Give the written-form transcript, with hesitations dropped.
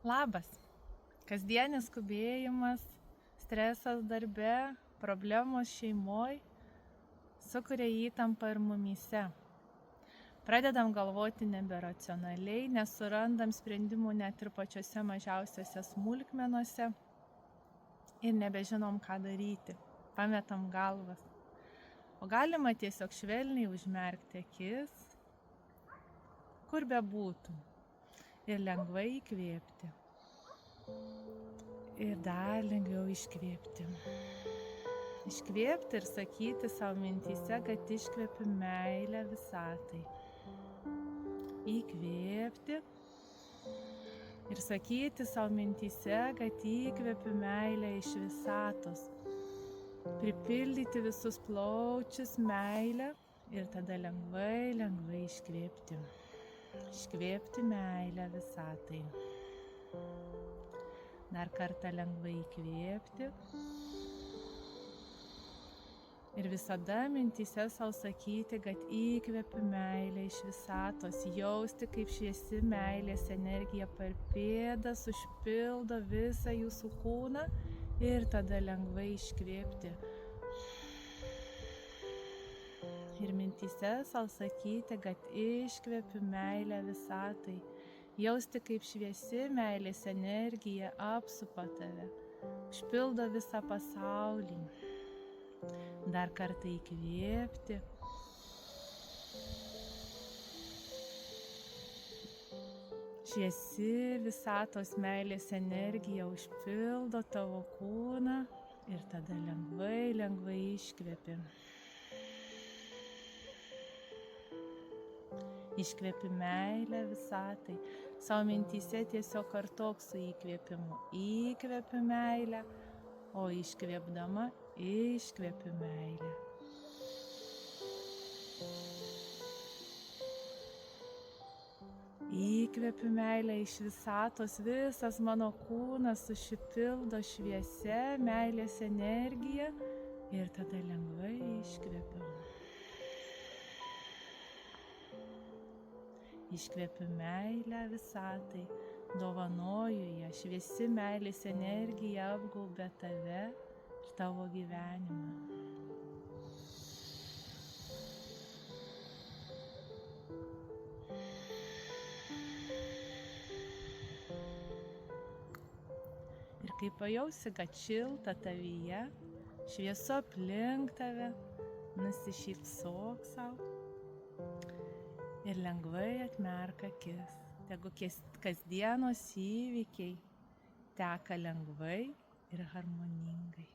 Labas. Kasdienis skubėjimas, stresas darbe, problemos šeimoje sukuria įtampą ir mumyse. Pradedam galvoti neberacionaliai, nesurandam sprendimų net ir pačiose mažiausiose smulkmenose ir nebežinom, ką daryti. Pametam galvas. O galima tiesiog švelniai užmerkti akis, kur bebūtum, ir lengvai įkvėpti. Ir dar lengviau iškvėpti. Iškvėpti ir sakyti savo mintyse, kad iškvėpiu meilę visatai. Įkvėpti ir sakyti savo mintyse, kad įkvėpiu meilę iš visatos. Pripildyti visus plaučius meilę ir tada lengvai iškvėpti. Iškvėpti meilę visatai. Dar kartą lengvai įkvėpti. Ir visada mintyse savo sakyti, kad įkvėpiu meilę iš visatos. Jausti, kaip šviesi meilės energija per pėdas užpildo visą jūsų kūną ir tada lengvai iškvėpti. Ir mintyse savo sakyti, kad iškvėpiu meilę visatai. Jausti, kaip šviesi meilės energija apsupa tave, užpildo visą pasaulį. Dar kartą įkvėpti. Šviesi visatos meilės energija užpildo tavo kūną ir tada lengvai iškvėpi. Iškvėpi meilę visatai. Savo mintyse tiesiog kartok su įkvėpimu. Įkvėpi meilę, o iškvėpdama iškvėpi meilę. Įkvėpi meilę iš visatos, visas mano kūnas užpildo šviesia meilės energija ir tada lengvai iškvėpiu. Iškvėpiu meilę visatai, dovanoju ją, šviesi meilės energija apgaubia tave ir tavo gyvenimą. Ir kai pajausi, kad šilta tavyje, šviesu aplink tave, nusišypsok sau. Ir lengvai atmerk akis. Tegu kasdienos įvykiai teka lengvai ir harmoningai.